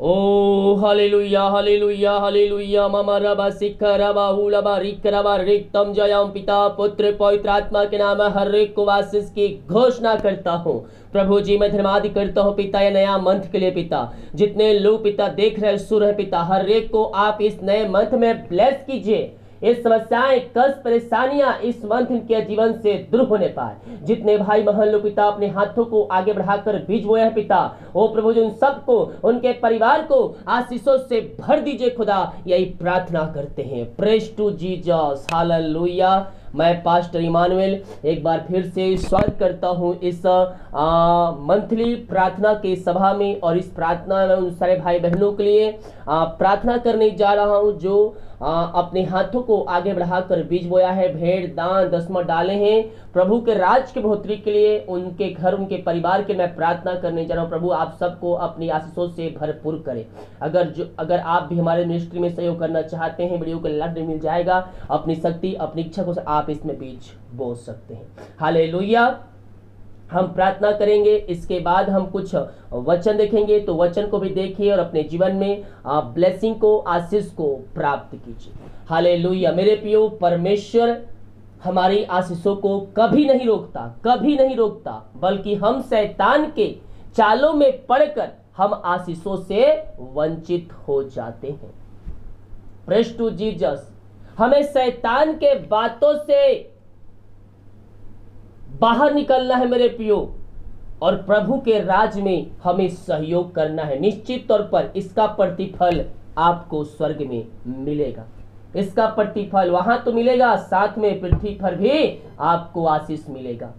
ओ hallelujah hallelujah hallelujah मम रबा सिखरबा हुलबा रिकरबा रिक्तम जयम पिता पुत्र पवित्र आत्मा के नाम हर एक को आशीष की घोषणा करता हूँ। प्रभु जी मैं धन्यवाद करता हूँ पिता, ये नया मंथ के लिए पिता, जितने लोग पिता देख रहे सुर है पिता, हर एक को आप इस नए मंथ में ब्लेस कीजिए। ये समस्याएं कष्ट परेशानियां इस मंथ के जीवन से दूर होने पाए। जितने भाई बहन लोग पिता अपने हाथों को आगे बढ़ाकर बीज बोए हैं पिता, ओ प्रभु जी उन सबको उनके परिवार को आशीषों से भर दीजिए खुदा, यही प्रार्थना करते हैं। Praise to Jesus hallelujah. मैं पास्टर इमानुएल एक बार फिर से स्वागत करता हूं इस मंथली प्रार्थना के सभा में, और इस प्रार्थना में उन सारे भाई बहनों के लिए प्रार्थना करने जा रहा हूं जो अपने हाथों को आगे बढ़ाकर बीज बोया है, भेड़ दान दसवां डाले हैं प्रभु के राज के बढ़ोतरी के लिए, उनके घर उनके परिवार के मैं प्रार्थना करने जा रहा हूँ। प्रभु आप सबको अपनी आशीषों से भरपूर करे। अगर आप भी हमारे मिनिस्ट्री में सहयोग करना चाहते हैं, वीडियो को लाइक मिल जाएगा, अपनी शक्ति अपनी इच्छा को आप इसमें बीज बो सकते हैं। हालेलुया। हम प्रार्थना करेंगे, इसके बाद हम कुछ वचन देखेंगे, तो वचन को भी देखिए और अपने जीवन में ब्लेसिंग को आशीष को प्राप्त कीजिए। हालेलुया। मेरे प्रियो, परमेश्वर हमारी आशीषों को कभी नहीं रोकता, कभी नहीं रोकता, बल्कि हम शैतान के चालों में पड़कर हम आशीषों से वंचित हो जाते हैं। Praise to Jesus. हमें शैतान के बातों से बाहर निकलना है मेरे प्रियो, और प्रभु के राज में हमें सहयोग करना है। निश्चित तौर पर इसका प्रतिफल आपको स्वर्ग में मिलेगा। इसका प्रतिफल वहां तो मिलेगा, साथ में पृथ्वी पर भी आपको आशीष मिलेगा।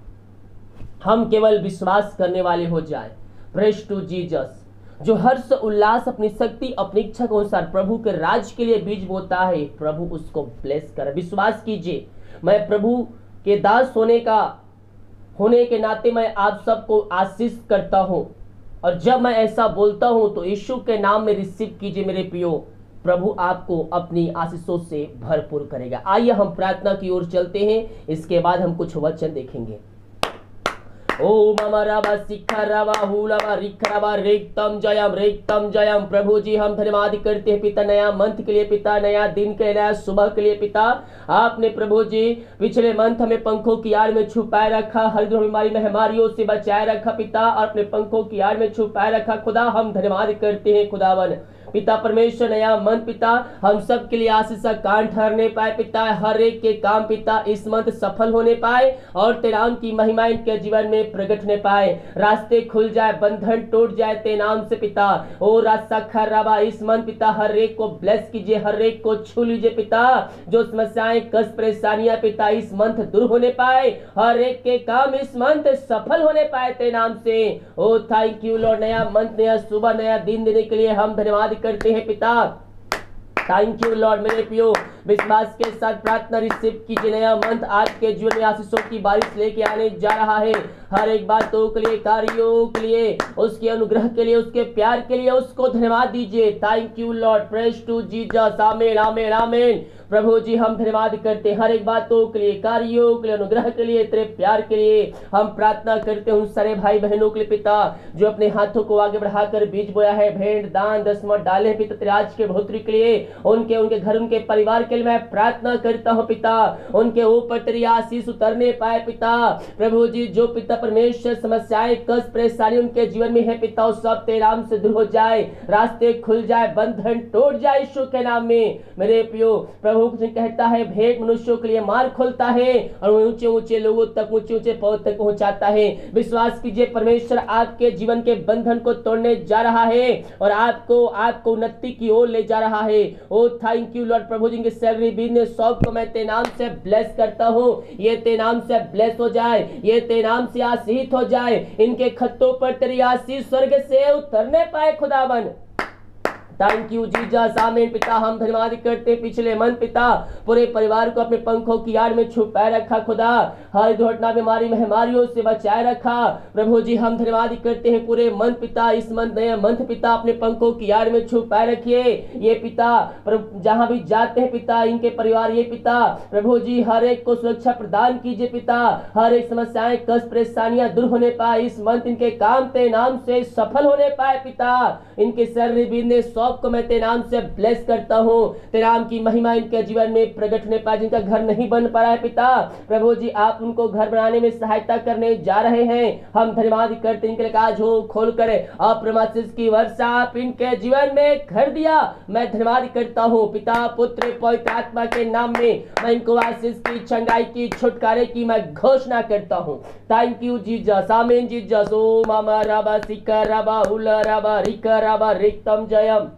हम केवल विश्वास करने वाले हो जाए। Praise to Jesus. जो हर्ष उल्लास अपनी शक्ति अपनी इच्छा के अनुसार प्रभु के राज के लिए बीज बोता है, प्रभु उसको ब्लेस करे। विश्वास कीजिए, मैं प्रभु के दास होने के नाते मैं आप सबको आशीष करता हूं, और जब मैं ऐसा बोलता हूं तो यीशु के नाम में रिसीव कीजिए मेरे प्रियो, प्रभु आपको अपनी आशीषों से भरपूर करेगा। आइए हम प्रार्थना की ओर चलते हैं, इसके बाद हम कुछ वचन देखेंगे। ओ ममराबा सिखराबा हुलाबा रिखराबा रेक्तम जयम। प्रभु जी हम धन्यवाद करते हैं पिता, नया मंथ के लिए पिता, नया दिन के नया सुबह के लिए पिता। आपने प्रभु जी पिछले मंथ हमें पंखों की आड़ में छुपाए रखा, हर बीमारी महामारियों से बचाए रखा पिता, और अपने पंखों की आड़ में छुपाए रखा खुदा। हम धन्यवाद करते हैं खुदावन पिता परमेश्वर। नया मन पिता हम सब के लिए आशीष का कान ठहरने पाए पिता, हर एक के काम पिता इस मंथ सफल होने पाए, और तेरे नाम की महिमा इनके जीवन में प्रकट होने पाए। रास्ते खुल जाए, बंधन टूट जाए तेरे नाम से पिता। ओ रास्ता खराबा इस मंथ पिता हर एक को ब्लेस कीजिए, हर एक को छू लीजिए पिता। जो समस्याएं कष्ट परेशानियां पिता इस मंथ दूर होने पाए, हर एक के काम इस मंथ सफल होने पाए तेरे नाम से। ओ थैंक यू लॉर्ड। नया मंथ नया सुबह नया दिन देने के लिए हम धन्यवाद करते हैं पिता। Thank you Lord. मेरे प्रियो, विश्वास के साथ प्रार्थना रिसीव कीजिए। नया मंथ आपके जीवन में आशीषों की बारिश लेके आने जा रहा है। हर एक बातों के लिए, कार्यों के लिए, उसके अनुग्रह के लिए, उसके प्यार के लिए उसको धन्यवाद दीजिए। Thank you Lord. Praise to Jesus. आमीन आमीन आमीन। प्रभु जी हम धन्यवाद करते हैं हर एक बातों के लिए, कार्यों के लिए, अनुग्रह के लिए, तेरे प्यार के लिए। हम प्रार्थना करते हैं उन सारे भाई बहनों के लिए पिता, जो अपने हाथों को आगे बढ़ाकर बीज बोया है, भेंट दान दसवां डाले हैं पिता, तेरे आज के बढ़ोतरी के लिए, उनके घर उनके परिवार के लिए मैं प्रार्थना करता हूँ पिता। उनके ऊपर तेरी आशीष उतरने पाए पिता। प्रभु जी जो पिता परमेश्वर समस्याएं कष्ट परेशानी उनके जीवन में है पिता, उस सब तेरे नाम से दूर हो जाए, रास्ते खुल जाए, बंधन टूट जाए यीशु के नाम में। मेरे प्रियो, प्रभु कहता है भेंट मनुष्यों के लिए मार्ग खोलता है, और ऊंचे ऊंचे लोगों तक, ऊंचे ऊंचे पद तक पहुंचाता है। विश्वास कीजिए परमेश्वर आपके जीवन के बंधन को तोड़ने जा रहा है, और आपको उन्नति की ओर ले जा रहा है। ओ थैंक यू लॉर्ड। प्रभु जी के सैलरी बिजनेस सब को मैं तेरे नाम से ब्लेस करता हूँ। ये तेरे नाम से ब्लेस हो जाए, ये तेरे नाम से आशीष हो जाए। इनके खतों पर तेरी आशीष स्वर्ग से उतरने पाए खुदावन। थैंक यू जीसस, आमीन। पिता हम धन्यवाद करते पिछले मन पिता पूरे परिवार को अपने पंखों की आड़ में छुपाए रखा खुदा, हर दुर्घटना बीमारी महामारियों से बचाए रखा प्रभु जी। हम धन्यवाद करते हैं पूरे मन पिता, इस मन नए मंथ पिता अपने पंखों की आड़ में छुपाए रखिए ये पिता, जहां भी जाते हैं पिता इनके परिवार ये पिता प्रभु जी हर एक को सुरक्षा प्रदान कीजिए पिता, हर एक समस्याएं कष्ट परेशानियां दूर होने पाए, इस मंथ इनके काम ते नाम से सफल होने पाए पिता, इनके शरीर बिजनेस शॉप को मैं तेरे नाम से ब्लेस करता हूँ, तेरे नाम की महिमा इनके जीवन में प्रकट होने पाए। जिनका घर नहीं बन पा रहा है पिता प्रभु जी आप उनको घर बनाने में सहायता करने जा रहे हैं, हम धन्यवाद करते हैं इनके लिए काज हो खोल करे अप्रमाशिष की वर्षा आप इनके जीवन में कर दिया, मैं धन्यवाद करता हूँ पिता पुत्र पवित्र आत्मा के नाम में मैं इनको आशीष की चंगाई की छुटकारे की मैं घोषणा करता हूँ। थैंक यू जीसस, आमीन जीसस। ओ मामा राबा सिका राबा उला राबा रिका राबा रिक्तम जयम।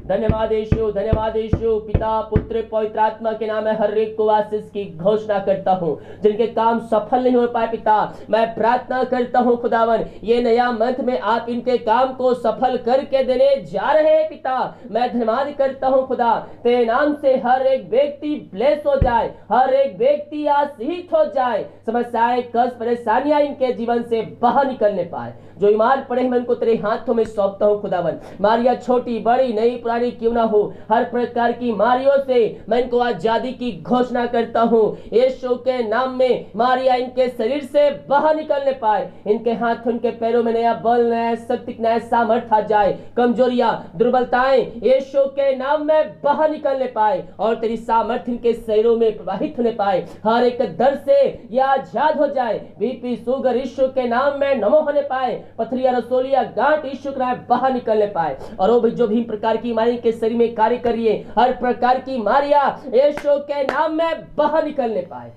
धन्यवाद यीशु पिता पुत्र पवित्र आत्मा के नाम में हर एक को आशीष की घोषणा करता हूँ, जिनके काम सफल नहीं हो पाए पिता मैं प्रार्थना करता हूँ खुदावन ये नया मंथ में आप इनके काम को सफल करके देने जा रहे हैं पिता, मैं धन्यवाद करता हूँ खुदा तेरे नाम से हर एक व्यक्ति ब्लेस हो जाए, हर एक व्यक्ति आशीष हो जाए, समस्याएं कष्ट परेशानियां इनके जीवन से बाहर निकलने पाए, जो बीमार पड़े मैं उनको तेरे हाथों में सौंपता हूँ खुदावन, मारिया छोटी बड़ी नई पुरानी क्यों ना हो हर प्रकार की मारियों से मैं इनको आजादी की घोषणा करता हूँ यीशु के नाम में, मारिया इनके शरीर से बाहर निकलने पाए, इनके हाथ उनके पैरों में नया बल नया शक्ति नया सामर्थ्य आ जाए, कमजोरियां दुर्बलताएं यीशु के नाम में बाहर निकलने पाए और तेरी सामर्थ्य इनके शरीरों में प्रवाहित होने पाए, हर एक दर्द से यह आजाद हो जाए, बीपी शुगर यीशु के नाम में नमो होने पाए, पथरिया रसोलिया गांठ यीशु के नाम बाहर निकलने पाए और वो भी जो भी प्रकार की बीमारी के शरीर में कार्य करिए हर प्रकार की बीमारियां यीशु के नाम में बाहर निकलने पाए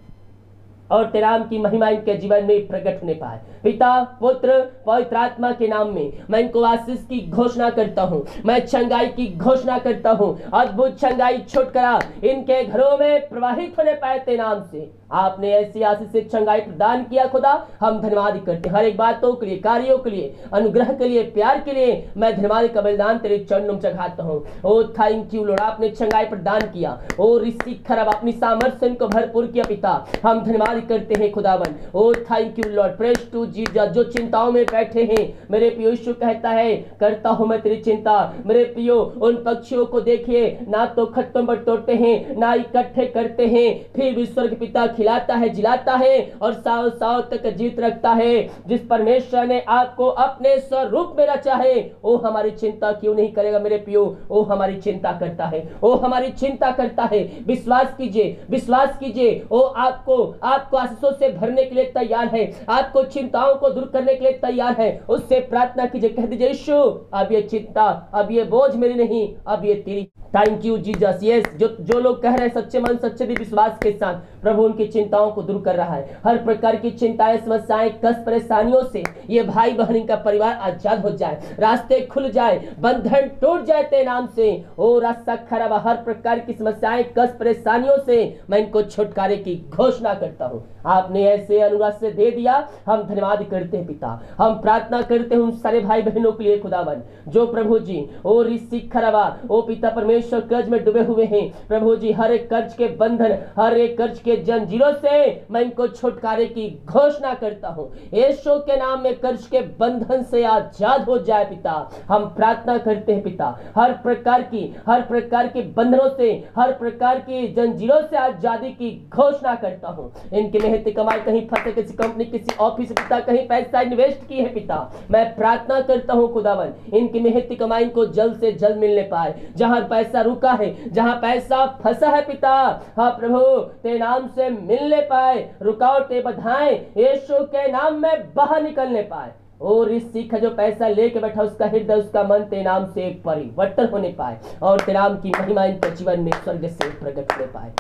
और तेरे नाम की महिमा इनके जीवन में प्रकट होने पाए। पिता पुत्र पवित्र आत्मा के नाम में मैं इनको आशीष की घोषणा करता हूँ, मैं चंगाई की घोषणा करता हूँ, अद्भुत चंगाई छुटकारा इनके घरों में प्रवाहित होने पाए तेरे नाम से, आपने ऐसी आशीष से चंगाई प्रदान किया खुदा, हम धन्यवाद करते हर एक बातों के लिए कार्यों के लिए अनुग्रह के लिए प्यार के लिए मैं धन्यवाद का बलिदान तेरे चरणों में चढ़ाता हूँ। ओ थैंक यू लॉर्ड, आपने चंगाई प्रदान किया, ओ ऋषि खराब अपनी सामर्थ्य इनको भरपूर किया पिता, हम धन्यवाद करते हैं खुदावन। Oh thank you Lord, praise to Jesus. जो चिंताओं में बैठे हैं मेरे प्रियो यीशु कहता है करता हूं मैं तेरी चिंता, मेरे प्रियो उन पक्षियों को देखिए ना तो खत्म पर तोड़ते हैं ना इकट्ठे करते हैं, फिर भी स्वर्ग पिता खिलाता है जिलाता है और साल साल तक जीत रखता है, जिस परमेश्वर ने आपको अपने स्वरूप में रचा है वो हमारी चिंता क्यों नहीं करेगा मेरे प्रियो, वो हमारी चिंता करता है, वो हमारी चिंता करता है। विश्वास कीजिए वो आपको आशीषों से भरने के लिए तैयार है, आपको चिंताओं को दूर करने के लिए तैयार है, उससे प्रार्थना कीजिए, कह दीजिए यीशु अब ये चिंता अब ये बोझ मेरी नहीं अब ये तेरी। Thank you Jesus. यस, जो लोग कह रहे हैं सच्चे मन सच्चे विश्वास के साथ प्रभु उनकी चिंताओं को दूर कर रहा है, हर प्रकार की चिंताएं समस्याएं कष्ट परेशानियों से ये भाई बहन का परिवार आजाद हो जाए, रास्ते खुल जाए, बंधन टूट जाए तेरे नाम से। ओ रास्ता खराब हर प्रकार की समस्याएं कष्ट परेशानियों से मैं इनको छुटकारे की घोषणा करता हूँ, आपने ऐसे अनुराग से दे दिया, हम धन्यवाद करते हैं पिता, हम प्रार्थना करते हैं उन सारे भाई बहनों के लिए खुदावन जो प्रभु जी ओ ऋषि खराबा ओ पिता परमेश्वर कर्ज में डूबे हुए हैं, प्रभु जी हर एक कर्ज के बंधन हर एक कर्ज के जंजीरों से मैं इनको छुटकारे की घोषणा करता हूँ, यीशु के नाम में कर्ज के बंधन से आजाद हो जाए पिता, हम प्रार्थना करते हैं पिता हर प्रकार की बंधनों से हर प्रकार की जंजीरों से आजादी की घोषणा करता हूँ। इनके मेहनत कमाई कहीं फंसे किसी कंपनी किसी ऑफिस पिता कहीं पैसा इन्वेस्ट की है पिता, मैं प्रार्थना करता हूँ खुदावन इनकी मेहनत कमाई को जल्द से जल्द मिलने पाए, जहां पैसा रुका है जहां पैसा फंसा है पिता हाँ प्रभु तेरे नाम से मिलने पाए, रुकावटें बाधाएं यीशु के नाम में बाहर निकलने पाए और इस सीख जो पैसा लेके बैठा उसका हृदय उसका मन तेरे नाम से परिवर्तन होने पाए और तेरे नाम की महिमा इनके जीवन में स्वर्ग से प्रकट होने पाए।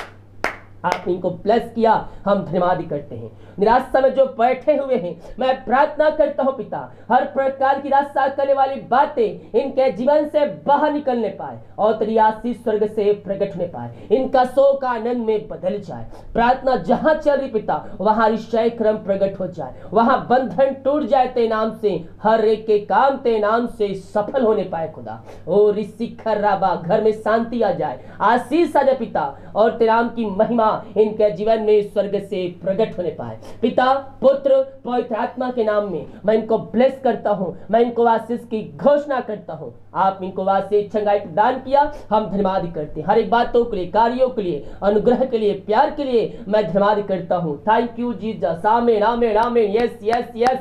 आपने इनको ब्लेस किया, हम धन्यवाद करते हैं। निराशा में जो बैठे हुए हैं, मैं प्रार्थना करता हूं पिता, हर प्रकार की निराशा करने वाली बातें इनके जीवन से बाहर निकलने पाए और तेरी आशीष स्वर्ग से प्रकट होने पाए, इनका शोक आनंद में बदल जाए। प्रार्थना जहां चल रही पिता, वहां निश्चय क्रम प्रकट हो जाए, वहां बंधन टूट जाए तेरे नाम से, हर एक के काम तेरे नाम से सफल होने पाए खुदा। ओ ऋषि खर्राबा, घर में शांति आ जाए, आशीष आ जाए पिता, और तेरे नाम की महिमा इनके जीवन में स्वर्ग से प्रकट होने पाए। पिता, पुत्र, पवित्र आत्मा के नाम में मैं इनको ब्लेस करता हूं, मैं इनको आशीष की घोषणा करता हूं। आप इनको आशीष चंगाई प्रदान किया, हम धन्यवाद करते हैं। हर एक बातों के लिए, कार्यों के लिए, अनुग्रह के लिए, प्यार के लिए मैं धन्यवाद करता हूं। Thank you Jesus. आमीन आमीन आमीन। Yes yes yes.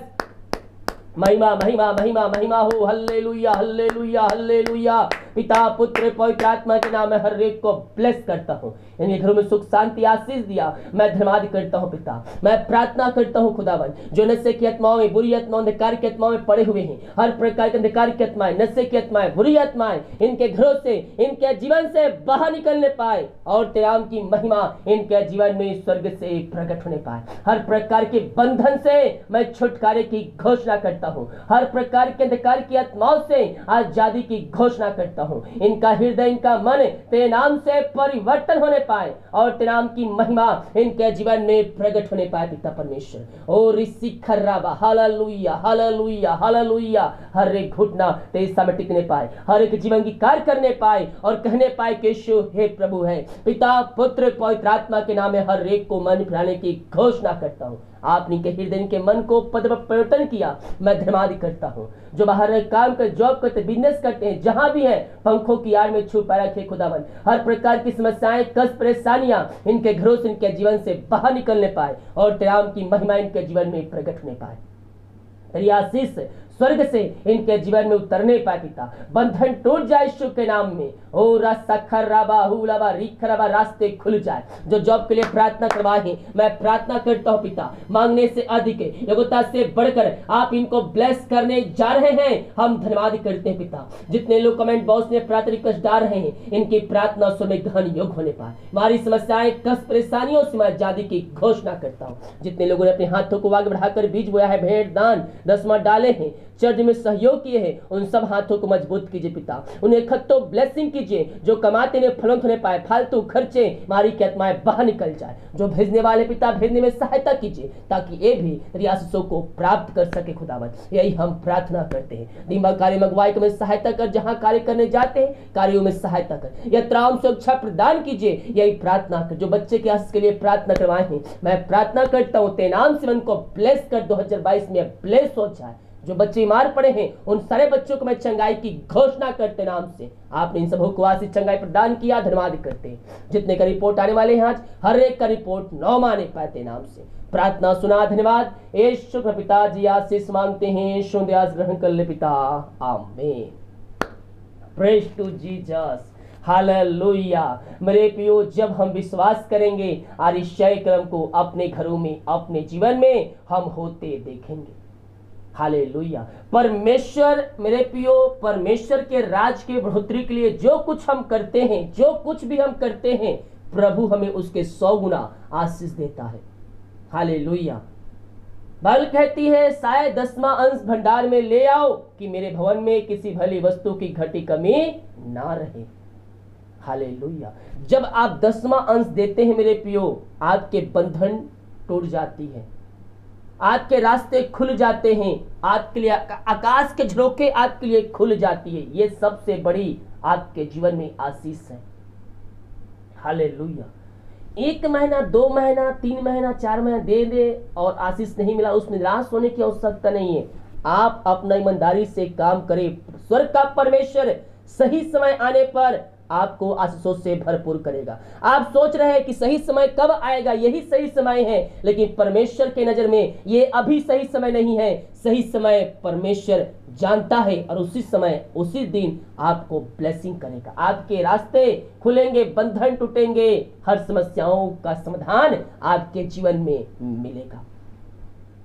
महिमा महिमा महिमा महिमा हो। Hallelujah hallelujah hallelujah. पिता, पुत्र, पवित्र आत्मा के नाम में हर एक को ब्लेस करता हूँ। इनके घरों में सुख शांति आशीष दिया, मैं धन्यवाद करता हूँ पिता। मैं प्रार्थना करता हूँ खुदावन, जो नशे की आत्माओं में, बुरी आत्माओं, अंधकार की आत्माओं में पड़े हुए हैं, हर प्रकार के अंधकार की आत्माएं, नशे की आत्माएं, बुरी आत्माएं इनके घरों से, इनके जीवन से बाहर निकलने पाए और तेरे नाम की महिमा इनके जीवन में स्वर्ग से प्रकट होने पाए। हर प्रकार के बंधन से मैं छुटकारे की घोषणा करता हूँ, हर प्रकार के अंधकार की आत्माओं से आजादी की घोषणा करता हूँ। इनका हृदय, इनका मन तेरे नाम से परिवर्तन होने पाए और तेरे नाम की महिमा इनके जीवन में प्रकट होने पाए पिता परमेश्वर। ओ ऋषि खर्राबा, हालेलुया हालेलुया हालेलुया। हर एक घुटना तेरे सामने टिकने पाए, हर एक जीवन की कार्य करने पाए और कहने पाए कि यीशु हे प्रभु है। पिता, पुत्र, पवित्र आत्मा के नाम में हर एक को मन फिराने की घोषणा करता हूँ। आपने के हृदय के मन को पद परिवर्तन किया, मैं धन्यवाद करता हूँ। जो बाहर काम कर, जॉब करते, बिजनेस करते हैं, जहां भी है पंखों की आड़ में छुपा रखे खुदावन। हर प्रकार की समस्याएं, कष्ट, परेशानियां इनके घरों से, इनके जीवन से बाहर निकलने पाए और तेरे नाम की महिमा इनके जीवन में प्रकट होने पाए। तेरी आशीष स्वर्ग से इनके जीवन में उतरने पाए पिता। बंधन टूट जाए यीशु के नाम में। ओ रास्ते खुल जाए। जो जॉब के लिए प्रार्थना करवाए हैं, मैं प्रार्थना करता हूँ पिता, मांगने से अधिक, योग्यता से बढ़कर आप इनको ब्लेस करने जा रहे हैं। हम धन्यवाद करते हैं पिता। जितने लोग कमेंट बॉक्स में प्रार्थना रिक्वेस्ट डाल रहे हैं, इनकी प्रार्थना सुन में गहन योग होने पाए। हमारी समस्याएं, कष्ट, परेशानियों से मैं आजादी की घोषणा करता हूँ। जितने लोगों ने अपने हाथों को आगे बढ़ाकर बीज बोया है, भेंट, दान, दसवां डाले हैं, चर्च में सहयोग किए हैं, उन सब हाथों को मजबूत कीजिए पिता। उन्हें खत्तों ब्लेसिंग कीजिए, जो कमाते ने फलवंत होने पाए। फालतू खर्चे मारी की आत्माएं बाहर निकल जाए। जो भेजने वाले पिता, भेजने में सहायता कीजिए, ताकि ये भी तेरी आशीषों को प्राप्त कर सके खुदावन। यही हम प्रार्थना करते हैं। दिमाग कार्य मंगवाई में सहायता कर, जहां कार्य करने जाते हैं कार्यों में सहायता कर, यात्राओं में सुरक्षा प्रदान कीजिए। यही प्रार्थना कर। जो बच्चे के आशीष के लिए प्रार्थना करवाए हैं, मैं प्रार्थना करता हूँ तेरे नाम से उनको ब्लेस कर। 2022 में ब्लेस हो जाए। जो बच्चे बीमार पड़े हैं, उन सारे बच्चों को मैं चंगाई की घोषणा करते नाम से। आपने इन सबों को आशीष चंगाई प्रदान किया, धन्यवाद करते हैं। जितने का रिपोर्ट आने वाले हैं आज, हर एक का रिपोर्ट 9 माने पाते नाम से। प्रार्थना सुना, धन्यवाद। यीशु के पिताजी आशीष मांगते हैं, यीशु दे आज ग्रहण कर ले पिता, आमीन। Praise to Jesus, hallelujah. मेरे प्रियो, जब हम विश्वास करेंगे आरिशय क्रम को अपने घरों में, अपने जीवन में हम होते देखेंगे। हालेलुया। परमेश्वर, मेरे प्रियो, परमेश्वर के राज के बढ़ोतरी के लिए जो कुछ हम करते हैं, जो कुछ भी हम करते हैं, प्रभु हमें उसके 100 गुना आशीष देता है। हालेलुया। बाइबल कहती है, शायद 10वां अंश भंडार में ले आओ कि मेरे भवन में किसी भली वस्तु की घटी कमी ना रहे। हालेलुया। जब आप 10वां अंश देते हैं मेरे प्रियो, आपके बंधन टूट जाती है, आपके रास्ते खुल जाते हैं, आपके लिए आकाश के झरोके आपके लिए खुल जाती है। ये सबसे बड़ी आपके जीवन में आशीष है। हालेलुया। 1 महीना, 2 महीना, 3 महीना, 4 महीना दे दे और आशीष नहीं मिला, उसमें निराश होने की आवश्यकता नहीं है। आप अपना ईमानदारी से काम करें, स्वर्ग का परमेश्वर सही समय आने पर आपको आशीषों से भरपूर करेगा। आप सोच रहे हैं कि सही समय कब आएगा, यही सही समय है, लेकिन परमेश्वर के नजर में ये अभी सही समय नहीं है। सही समय परमेश्वर जानता है और उसी समय, उसी दिन आपको ब्लेसिंग करेगा। आपके रास्ते खुलेंगे, बंधन टूटेंगे, हर समस्याओं का समाधान आपके जीवन में मिलेगा।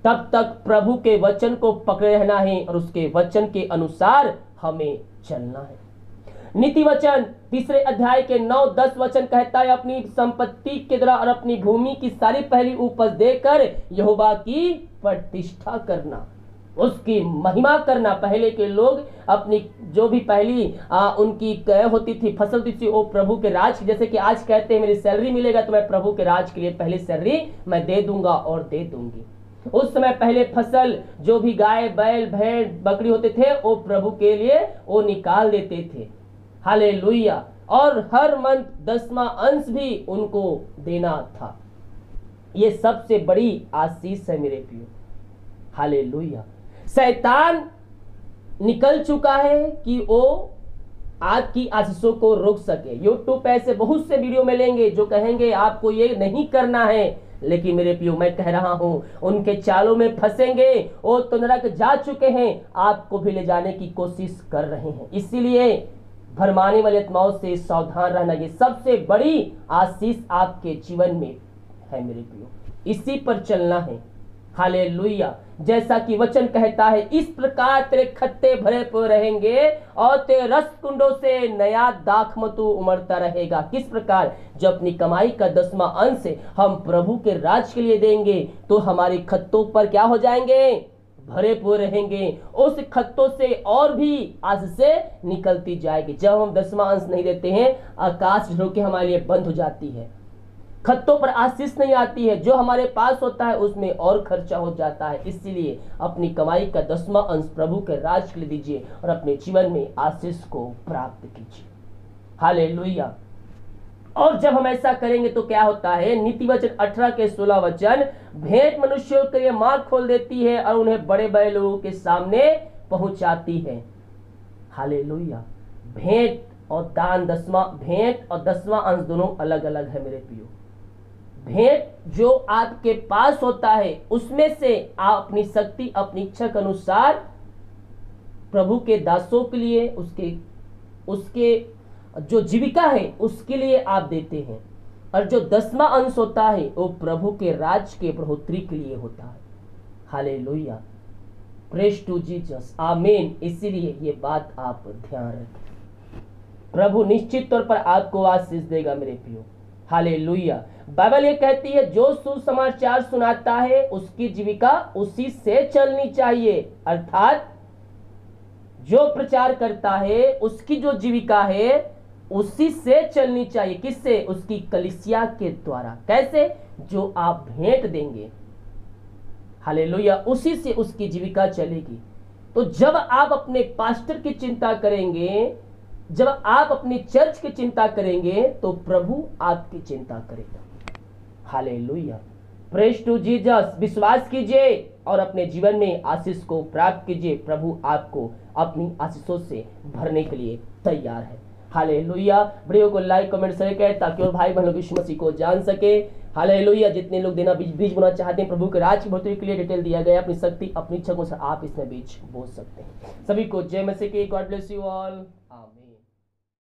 तब तक प्रभु के वचन को पकड़े रहना है और उसके वचन के अनुसार हमें चलना है। नीति वचन 3 अध्याय के 9-10 वचन कहता है, अपनी संपत्ति के द्वारा और अपनी भूमि की सारी पहली उपज देकर यहोवा की प्रतिष्ठा करना, उसकी महिमा करना। पहले के लोग अपनी जो भी पहली उनकी होती थी फसल होती थी वो प्रभु के राज, जैसे कि आज कहते हैं मेरी सैलरी मिलेगा तो मैं प्रभु के राज के लिए पहले सैलरी मैं दे दूंगा और दे दूंगी। उस समय पहले फसल जो भी गाय बैल भेड़ बकरी होते थे वो प्रभु के लिए वो निकाल देते थे। हालेलुया। और हर मंथ 10वां अंश भी उनको देना था। ये सबसे बड़ी आशीष है मेरे प्रियो। हालेलुया। शैतान निकल चुका है कि वो आपकी आशीषों को रोक सके। यूट्यूब पे ऐसे बहुत से वीडियो मिलेंगे जो कहेंगे आपको ये नहीं करना है, लेकिन मेरे प्रियो मैं कह रहा हूं उनके चालों में फंसेंगे। वो तो नरक जा चुके हैं, आपको भी ले जाने की कोशिश कर रहे हैं। इसीलिए भरमाने वाली आत्माओं से सावधान रहना, ये सबसे बड़ी आशीष आपके जीवन में है मेरे प्रियो। इसी पर चलना है। हालेलुया। जैसा कि वचन कहता है, इस प्रकार तेरे खत्ते भरे हुए रहेंगे और तेरे रस कुंडों से नया दाखमधु उमड़ता रहेगा। किस प्रकार? जब अपनी कमाई का 10वां अंश हम प्रभु के राज के लिए देंगे तो हमारे खत्तों पर क्या हो जाएंगे? भरे हुए रहेंगे। उस खत्तों से और भी आज से निकलती जाएगी। जब हम 10वां अंश नहीं देते हैं, आकाश झरोखे हमारे लिए बंद हो जाती है, खत्तों पर आशीष नहीं आती है, जो हमारे पास होता है उसमें और खर्चा हो जाता है। इसलिए अपनी कमाई का 10वां अंश प्रभु के राज के लिए दीजिए और अपने जीवन में आशीष को प्राप्त कीजिए। हालेलुया। और जब हम ऐसा करेंगे तो क्या होता है? नीति वचन 18 के 16 वचन, भेंट मनुष्यों के लिए मार्ग खोल देती है और उन्हें बड़े बड़े लोगों के सामने पहुंचाती है। हालेलुया। भेंट और दान, भेंट और 10वां अंश दोनों अलग अलग है मेरे प्रियो। भेंट जो आपके पास होता है उसमें से आप अपनी शक्ति अपनी इच्छा के अनुसार प्रभु के दासों के लिए उसके जो जीविका है उसके लिए आप देते हैं। और जो 10वां अंश होता है वो प्रभु के राज के बढ़ोतरी के लिए होता है। हालेलुया। Praise to Jesus. आमीन। इसीलिए ये बात आप ध्यान रखें। प्रभु निश्चित तौर पर आपको आशीष देगा मेरे प्रियो। हालेलुया। बाइबल ये कहती है, जो सुसमाचार सुनाता है उसकी जीविका उसी से चलनी चाहिए। अर्थात जो प्रचार करता है उसकी जो जीविका है उसी से चलनी चाहिए। किससे? उसकी कलीसिया के द्वारा। कैसे? जो आप भेंट देंगे, हालेलुया, उसी से उसकी जीविका चलेगी। तो जब आप अपने पास्टर की चिंता करेंगे, जब आप अपनी चर्च की चिंता करेंगे तो प्रभु आपकी चिंता करेगा। हालेलुया। Praise to Jesus. विश्वास कीजिए और अपने जीवन में आशीष को प्राप्त कीजिए। प्रभु आपको अपनी आशीषों से भरने के लिए तैयार है। हालेलुया। वीडियो को लाइक कमेंट शेयर करें ताकि और भाई बहनों यीशु मसीह को जान सके। हालेलुया। जितने लोग देना बीज बोना चाहते हैं प्रभु के राज की बढ़ोतरी के लिए डिटेल दिया गया। अपनी शक्ति अपनी इच्छा को आप इसमें बीज बो सकते हैं। सभी को जय मसीह की। God bless you all. आमीन।